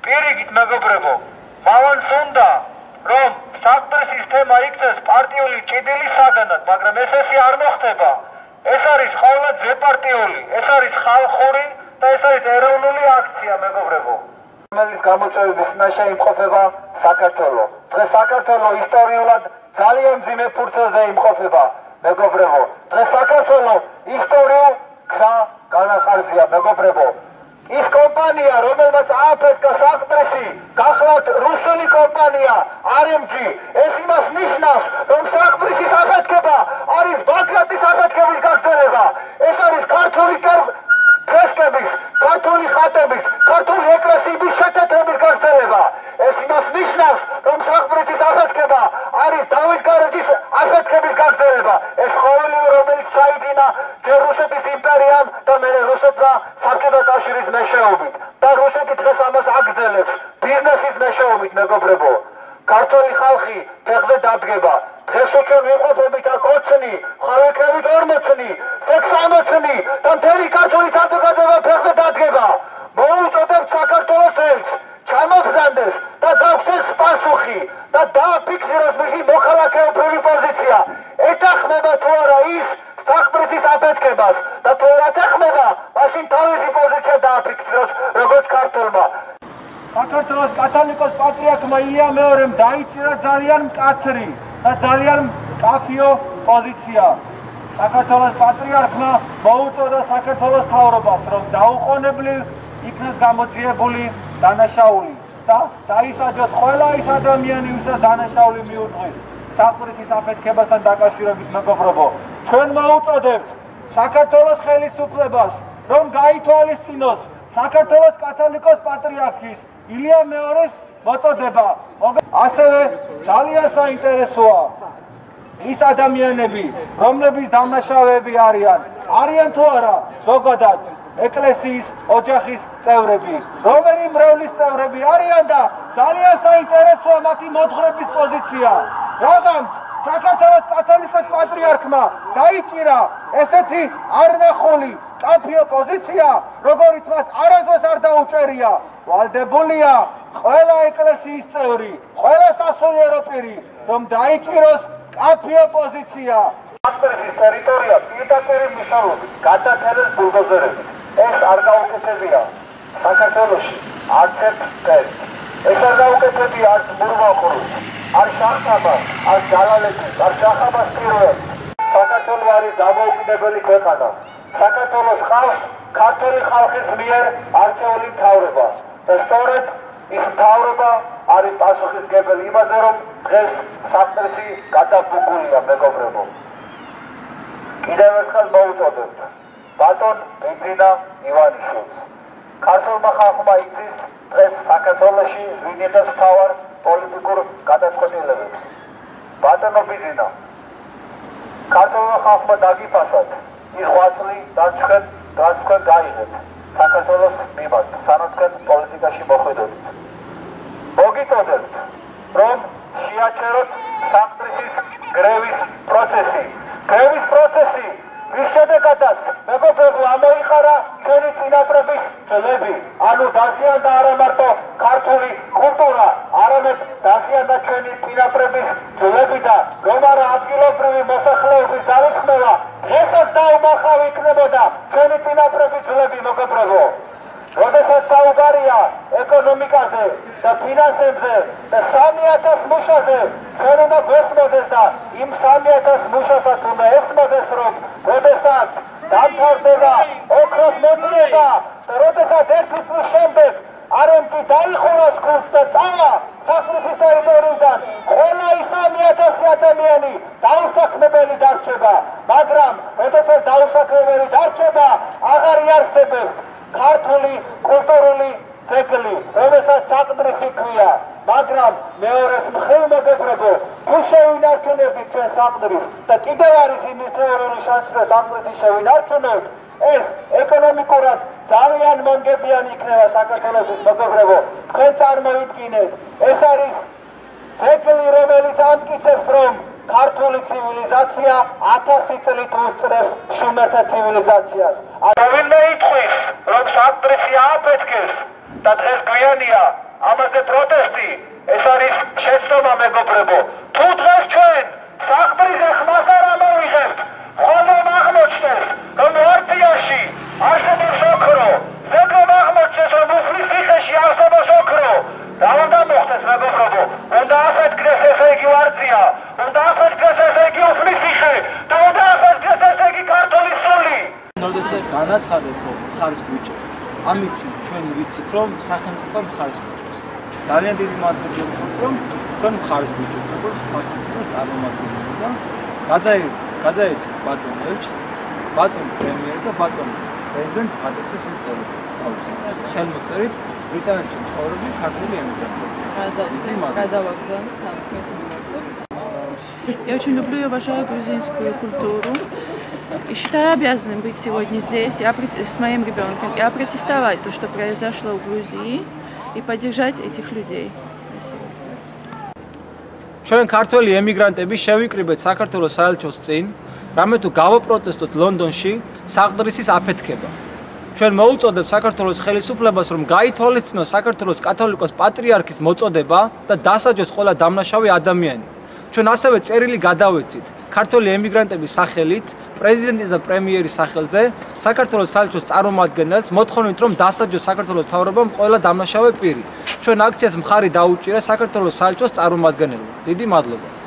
პირიქით მეგობრებო, მალანს უნდა რომ საყდრის თემა იქცეს პარტიული ჭიდილის საგანად, მაგრამ ეს არ მოხდება. ეს არის ყოველად ზეპარტიული, ეს არის ხალხური და ეს არის ეროვნული აქცია მეგობრებო. რომელიც გამოწვევის ნაშა იმყოფება საქართველო. დღეს საქართველო ისტორიულად ძალიან მძიმე ფურცელზე იმყოფება მეგობრებო. დღეს საქართველო ისტორიულ გზა განაყარზია მეგობრებო. ის კომპანია, რომელმაც ააფეთქა საყდრისი, გახლავთ რუსული კომპანია RMG, ეს იმას ნიშნავს, რომ საყდრისის აფეთქება არის ბაგრატის აფეთქების გაგრძელება. ეს არის ქართული ფრესკების, ქართული ხატების, ქართული ეკლესიების შეთეთრების გაგრძელება. ეს იმას ნიშნავს, რომ საყდრისის აფეთქება არის დავით გარეჯის აფეთქების გაგრძელება. ეს ყოველი რომელიც ჩაიდინა რუსეთის იმპერიამ და მერე რუსეთმა საბჭოთა კავშირის მეშვეობით და რუსეთი დღეს ამას აგრძელებს ბიზნესის მეშვეობით მეგობრებო. ქართული ხალხი ფეხზე დადგება. დღეს თუ ჩვენ ვიმყოფებით აქ 20-ნი, ხალხებით 40-ნი, 60-ნი და მთელი ქართული საზოგადოება ფეხზე დადგება. მოუწოდებთ საქართველოს ელჩს ჩამოგზანდეს და დაგვცეს პასუხი და დააფიქსიროს მისი მოქალაქეობრივი პოზიცია. ეთანხმება თუ არა ის საყდრისის აფეთქებას და თუ არ ეთანხმება, მაშინ თავისი პოზიცია დააფიქსიროს როგორც ქართველმა. საქართველოს კათოლიკოს პატრიარქმა ილია მეორემ დაიჭირა ძალიან მკაცრი და ძალიან მკაფიო პოზიცია. საქართველოს პატრიარქმა მოუწოდა საქართველოს მთავრობას, რომ დაუყოვნებლივ იქნეს გამოძიებული დანაშაული და დაისაჯოს ყველა ის ადამიანი, ვისაც დანაშაული მიუძღვის საყდრისის აფეთქებასთან დაკავშირებით მეგობრებო. ჩვენ მოუწოდებთ საქართველოს ხელისუფლებას, რომ გაითვალისწინოს საქართველოს კათოლიკოს პატრიარქის ილია მეორეს მოწოდება. ასევე ძალიან საინტერესოა ის ადამიანები, რომლებიც დამნაშავეები არიან თუ არა ზოგადად ეკლესიის ოჯახის წევრები, რომელი მრევლის წევრები არიან და ძალიან საინტერესოა მათი მოძღვრების პოზიცია. რაღაც საქართველოს კათოლიკოს პატრიარქმა დაიჭირა ესეთი არნახული კაფიო პოზიცია, როგორიც მას არასდროს არ დაუჭერია. ვალდებულია ყველა ეკლესიის წევრი, ყველა სასულიერო პირი, რომ დაიჭიროს კაფიო პოზიცია. საყდრისის ტერიტორია პირდაპირ მნიშვნელობით გადააქცევს ბულდოზერებით. ეს არ გაუკეთებია საქართველოში არც ერთ დღეს. ეს არ გაუკეთებია არც მურვახურს, არ შახაბას, არ ჯალალეთის, არ შახაბას პირველს. საქართველო არის დამოუკიდებელი ქვეყანა. საქართველოს ხალხს ქართული ხალხის მიერ არჩეული მთავრობა და სწორედ ის მთავრობა არის პასუხისმგებელი იმაზე, რომ დღეს საყდრისი გადაბუგულია მეგობრებო. კიდევ ერთხელ მოუწოდებთ ბატონ ბენძინა ივანიშვილს. ქართულმა ხალხმა იცის დღეს საქართველოში ვინ იღებს მთავარ პოლიტიკურ გადაწყვეტილებებს. ბატონო ბენძინა, ქართულმა ხალხმა დაგიფასათ ის ღვაწლი და თქვენ გაიღეთ საქართველოს მიმართ, სანამ თქვენ პოლიტიკაში მოხვიდებით. მოგიწოდებთ რომ შეაჩეროთ საყდრისის გრევის პროცესი. გრევის პროცესი რის შედეგადაც მეგობრებო ამოიყარა ჩვენი წინაპრების ძვლები, ანუ დაზიანდა არა მარტო ქართული კულტურა, არამედ დაზიანდა ჩვენი წინაპრების ძვლები და რომ არა ადგილობრივი მოსახლეობის ძალისხმევა დღესაც დაუმარხავი იქნებოდა ჩვენი წინაპრების ძვლები მეგობრებო. როდესაც საუბარია ეკონომიკაზე და ფინანსებზე და 3000 მუშაზე, ჩვენ უნდა გვესმოდეს და იმ 3000 მუშასაც უნდა ესმოდეს, რომ როდესაც დამთავრდება ოქროს მოძიება და როდესაც ერთი წლის შემდეგ RMG დაიხურას ქურდს და წავა საყდრისის ტერიტორიიდან, ყველა ის 3000 ადამიანი დაუსაქმებელი დარჩება, მაგრამ როდესაც დაუსაქმებელი დარჩება, აღარ იარსებებს ქართული კულტურული ძეგლი, რომელსაც საყდრისი ქვია. მაგრამ მეორეს მხრივ მეგობრებო, თუ შევინარჩუნებთ ჩვენ საყდრის და კიდევ არის იმის თეორიული შანსი, რომ საყდრისი შევინარჩუნებთ, ეს ეკონომიკურად ძალიან მონგებიანი იქნება საქართველოსთვის მეგობრებო. თქვენ წარმოიდგინეთ, ეს არის ძეგლი, რომელიც ამტკიცებს, რომ ქართული ცივილიზაცია 1000 წლით უსწრებს შუმერთა ცივილიზაციას. ვინმე იტყვის, რომ საყდრისი ააფეთქეს და დღეს გვიანია ამაზე პროტესტი, ეს არის შეცდომა მეგობრებო. თუ დღეს ჩვენ საყდრიზე ხმას არ ამოვიღებთ, ხოლმე აღმოჩნდეს, რომ ვარდიაში არსებობს ოქრო, ზეგლობ აღმოჩნდეს, რომ უფლის ციხეში არსებობს ოქრო. რა უნდა მოხდეს მეგობრებო? უნდა აფეთქდეს ესე იგი ვარდია, უნდა აფეთქდეს ესე იგი უფლის ციხე და უნდა აფეთქდეს ესე იგი ქართული სული. როდესაც განაცხადეთ, რომ ხარჯს გვიჭერთ, ამით ჩვენ ვიცით, რომ სახელმწიფომ ხარჯს გვიჭერს. ძალიან დიდი მადლობა გქონთ, რომ თქვენ ხარჯს გვიჭერთ, როგორც სახელმწიფოს წარმომადგენლები და გადაეცით ბატონ ელჩს, ბატონ პრემიერს და ბატონ პრეზიდენტს გადაეცეს ეს წერილი. ხელმოწერით ბრიტანეთში მცხოვრები ქართული ემიგრანტები. Я очень люблю и обожаю грузинскую культуру. И считаю обязанным быть сегодня здесь с моим ребенком и опротестовать то, что произошло в Грузии, и поддержать этих людей. Спасибо. ჩვენ ქართველი ემიგრანტები შევიკრიბეთ საქართველოს საელჩოს წინ, რამე თუ გავაპროტესტოთ ლონდონში საყდრისის აფეთქება. ჩვენ მოუწოდებ საქართველოს ხელისუფლებას, რომ გაითვალისწინოს საქართველოს კათოლიკოს პატრიარქის მოწოდება და დასაჯოს ყველა დამნაშავე ადამიანი. ჩვენ ასევე წერილი გადავეცით ქართველი ემიგრანტების სახელით, პრეზიდენტის და პრემიერის სახელზე, საქართველოს საელჩოს წარმომადგენელს, მოთხოვნით, რომ დასაჯოს საქართველოს მთავრობამ ყველა დამნაშავე პირი. ჩვენ აქციას მხარი დაუჭირა საქართველოს საელჩოს წარმომადგენელმა. დიდი მადლობა.